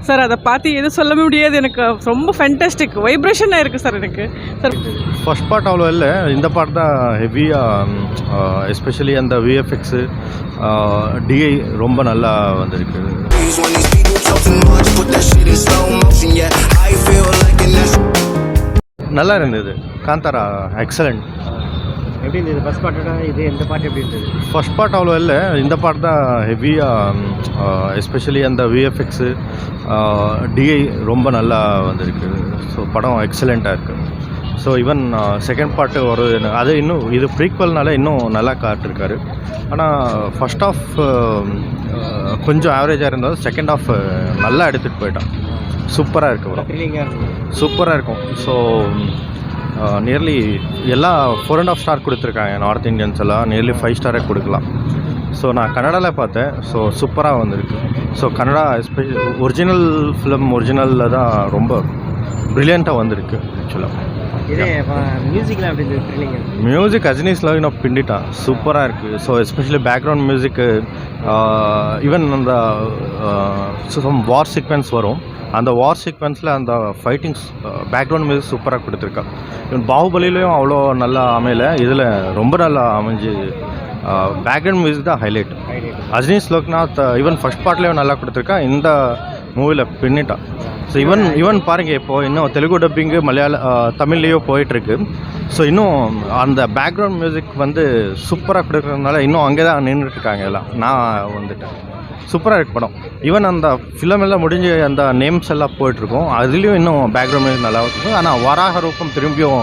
Sir அதை பார்த்து எதுவும் சொல்ல முடியாது. எனக்கு ரொம்ப ஃபேண்டாஸ்டிக் வைப்ரேஷனாக இருக்குது சார் எனக்கு. சார் ஃபர்ஸ்ட் பார்ட் அவ்வளோ இல்லை, இந்த பார்ட் தான் ஹெவியாக, எஸ்பெஷலி அந்த விஎஃப்எக்ஸு டிஐ ரொம்ப நல்லா வந்திருக்கு. நல்லா இருந்தது. காந்தாரா எக்ஸலண்ட். எப்படி இருந்தது ஃபர்ஸ்ட் பார்ட்டோட இது இந்த பார்ட் எப்படி இருந்தது? ஃபர்ஸ்ட் பார்ட் அவ்வளோ இல்லை, இந்த பார்ட் தான் ஹெவியாக, எஸ்பெஷலி அந்த விஎஃப்எக்ஸு டிஐ ரொம்ப நல்லா வந்திருக்கு. ஸோ படம் எக்ஸலண்ட்டாக இருக்குது. ஸோ ஈவன் செகண்ட் பார்ட்டு வருது, அது இன்னும் இது ப்ரீக்வல்னால இன்னும் நல்லா காட்டிருக்காரு. ஆனால் ஃபர்ஸ்ட் ஆஃப் கொஞ்சம் ஆவரேஜாக இருந்தாலும் செகண்ட் ஆஃப் நல்லா எடுத்துகிட்டு போயிட்டான். சூப்பராக இருக்குது படம், சூப்பராக இருக்கும். ஸோ நியர்லி எல்லாம் 4.5 ஸ்டார் கொடுத்துருக்காங்க. நார்த் இந்தியன்ஸ் எல்லாம் நியர்லி 5 ஸ்டாரே கொடுக்கலாம். ஸோ நான் கன்னடாவில் பார்த்தேன். ஸோ சூப்பராக வந்திருக்கு. ஸோ கன்னடா ஒரிஜினல் ஃபிலிம் ஒரிஜினலில் தான் ரொம்ப ப்ரில்லியண்ட்டாக வந்திருக்கு. ஆக்சுவலாக மியூசிக் அஜினீஸில் நான் பின்னிட்டான், சூப்பராக இருக்குது. ஸோ எஸ்பெஷலி பேக்ரவுண்ட் மியூசிக்கு, ஈவன் அந்த வார் சீக்வென்ஸ் வரும், அந்த வார் சீக்வென்ஸில் அந்த ஃபைட்டிங்ஸ் பேக்ரவுண்ட் மியூசிக் சூப்பராக கொடுத்துருக்கா. இவன் பாகுபலிலையும் அவ்வளோ நல்லா அமையலை, இதில் ரொம்ப நல்லா அமைஞ்சு பேக்ரவுண்ட் மியூசிக் தான் highlight. Ajaneesh Loknath even first பார்ட்லேயும் நல்லா கொடுத்துருக்கா, இந்த மூவியில் பின்னிட்டான். ஸோ ஈவன் பாருங்கள், இப்போது இன்னும் தெலுங்கு டப்பிங்கு தமிழ்லேயோ போயிட்டுருக்கு. ஸோ இன்னும் அந்த பேக்ரவுண்ட் மியூசிக் வந்து சூப்பராக கொடுக்குறதுனால இன்னும் அங்கே தான் நின்றுட்டுருக்காங்க எல்லாம். நான் வந்துட்டேன், சூப்பராக இருக்கு படம். ஈவன் அந்த ஃபிலிம் எல்லாம் முடிஞ்சு அந்த நேம்ஸ் எல்லாம் போயிட்டுருக்கோம், அதுலேயும் இன்னும் பேக்ரவுண்ட் மியூசிக் நல்லா இருக்கும். ஆனால் வராக ரூபம் திரும்பியும்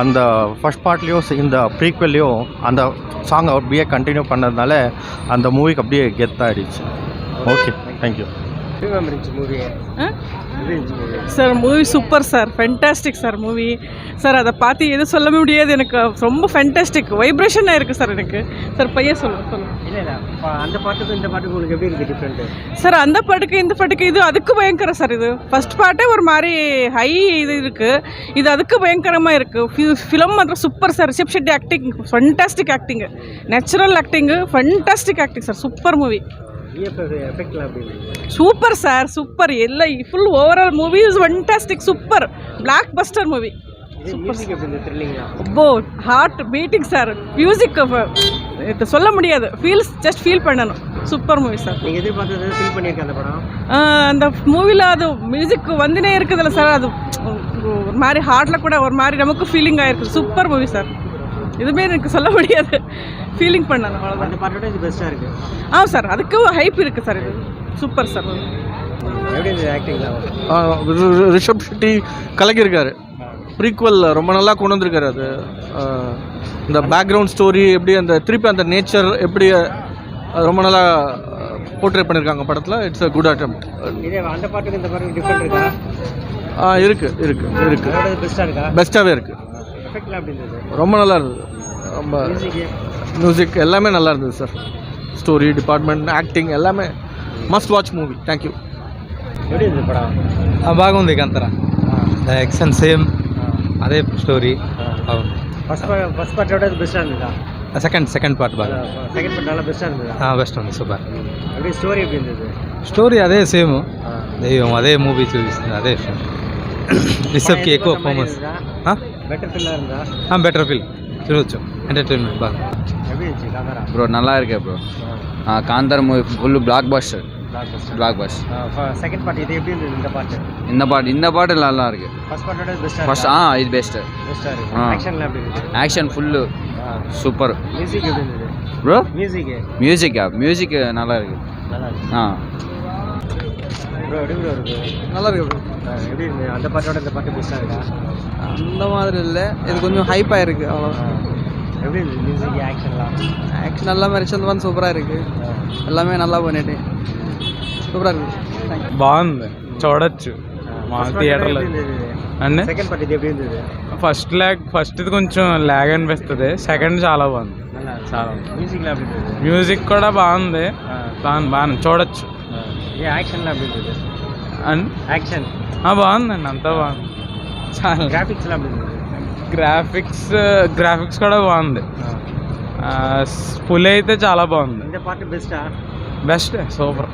அந்த ஃபர்ஸ்ட் பார்ட்லேயோ இந்த ப்ரீக்வெல்லையோ அந்த சாங் அப்படியே கண்டினியூ பண்ணதுனால அந்த மூவிக்கு அப்படியே கெத்தாகிடுச்சு. Okay, thank you. Sir movie super sir, fantastic sir movie. Sir அதை பார்த்து எதுவும் சொல்ல முடியாது. எனக்கு ரொம்ப ஃபேண்டாஸ்டிக் வைப்ரேஷனாக இருக்குது சார் எனக்கு. சார் பையன் சொல்லுங்கள். அந்த பாட்டுக்கு இந்த பாட்டுக்கு உங்களுக்கு எப்படி இருக்குது டிஃப்ரெண்ட்டு? சார் அந்த பாட்டுக்கு இந்த பாட்டுக்கு இது அதுக்கு பயங்கரம் சார். இது ஃபர்ஸ்ட் பார்ட்டே ஒரு மாதிரி ஹை இது இருக்குது, இது அதுக்கு பயங்கரமாக இருக்குது. ஃபிலிம் மாத்திரம் super sir. Rishab Shetty acting fantastic acting, natural acting, fantastic acting sir. Super movie, super sir, super. எல்லாம் full overall movie is fantastic, super blockbuster movie. அப்போ ஹார்ட் பீட்டிங் சார். மியூசிக் சொல்ல முடியாது, ஜஸ்ட் ஃபீல் பண்ணணும். Super movie sir. நீங்கள் எதிர்பார்த்தது feel பண்ணியிருக்கேன் அந்த படம். அந்த மூவியில் அது மியூசிக் வந்துனே இருக்குதுல்ல சார், அது ஒரு மாதிரி ஹார்ட்டில் கூட ஒரு மாதிரி நமக்கு ஃபீலிங் ஆகிருக்குது. Super movie sir. இதுவுமே எனக்கு சொல்ல முடியாது, ஃபீலிங் பண்ணணும் அவ்வளோதான். அந்த பாட்டோட இது பெஸ்ட்டாக இருக்குது. சார் அதுக்கு ஹைப் இருக்குது சார். இது சூப்பர் சார். எப்படி இருந்தது ஆக்டிங்லாம்? ரிஷப் ஷெட்டி கலக்கியிருக்காரு. ப்ரீக்வல் ரொம்ப நல்லா கொண்டு வந்திருக்காரு. அது இந்த பேக்ரவுண்ட் ஸ்டோரி எப்படி அந்த திருப்பி அந்த நேச்சர் எப்படி ரொம்ப நல்லா போர்ட்ரேட் பண்ணியிருக்காங்க படத்தில். It's a good attempt. இதே அந்த பாட்டுக்கு இந்த பாட்டுக்கு டிஃப்ரெண்ட் இருக்கா? இருக்குது. பெஸ்ட்டாக இருக்கா? பெஸ்ட்டாகவே இருக்குது. எஃபெக்ட்லாம் எப்படி இருந்தது? ரொம்ப நல்லா இருந்தது. ரொம்ப மியூசிக் எல்லாமே நல்லா இருந்தது சார். ஸ்டோரி டிபார்ட்மெண்ட் ஆக்டிங் எல்லாமே must watch movie. Thank you. எப்படி இருந்தது படம்? బాగుంది కాంతారా. యాక్షన్ సేమ్ అదే స్టోరీ. అవును. ఫస్ట్ పార్ట్ బెస్ట్ இருந்ததா? సెకండ్ పార్ట్ బాగా. సెకండ్ పార్ట్ நல்லா பெஸ்ட்டாக இருந்ததா? బెస్ట్ ఉంది, సూపర్. எப்படி స్టోరీ எப்படி இருந்தது? స్టోరీ అదే సేమ్, దైవం అదే మూవీ చూపిస్తుంది, అదే రిషబ్కి ఎక్కువ ఫేమస్. బెటర్ ఫీల్ இருந்தா? బెటర్ ఫీల్ చూడొచ్చు, ఎంటర్టైన్మెంట్ బాగా. எப்படி இருந்துச்சு காந்தாரா? ப்ரோ நல்லா இருக்கே bro. Kantara movie full blockbuster. Second part இது எப்படி இருந்தது? இந்த பாட்டு நல்லா இருக்கு. ஃபர்ஸ்ட் பார்ட்டோட பெஸ்ட்டாக? ஃபர்ஸ்ட் இது பெஸ்ட்டு. பெஸ்ட்டாக இருக்கு. ஆக்ஷன்லாம் எப்படி இருந்துச்சு? Action full super. மியூசிக் எப்படி இருந்தது ப்ரோ? மியூசிக் நல்லா இருக்கு. நல்லா இருக்கு. ப்ரோ எப்படி ப்ரோ இருக்கு? நல்லா இருக்கு ப்ரோ. எப்படி இருந்தது? அந்த பாட்டோட இந்த பாட்டு பெஸ்ட்டாக இருக்கா? அந்த மாதிரி இல்லை, இது கொஞ்சம் ஹைப்பாக இருக்குது அவ்வளோ. எப்படி இருந்தது மியூசிக் ஆக்ஷன் எல்லாமே ரிஷப் வந்து சூப்பராக இருக்குது. எல்லாமே நல்லா பண்ணிட்டு సూపర్ బాగుంది, చూడొచ్చు మా థియేటర్లో. అండి సెకండ్ పార్ట్ ఇది எப்படி இருந்தது? ఫస్ట్ ఇది కొంచెం ల్యాగ్ అనిపిస్తుంది, సెకండ్ చాలా బాగుంది. చాలా మ్యూజిక్ కూడా బాగుంది, బాగా చూడొచ్చు. యాక్షన్ எப்படி இருந்தது? అండ్ యాక్షన్ బాగుందండి, అంతా బాగుంది. చాలా గ్రాఫిక్స్ எப்படி இருந்தது? గ్రాఫిక్స్ కూడా బాగుంది. పులి అయితే చాలా బాగుంది. இந்த பாட்டு பெஸ்ட்டா? Best, super.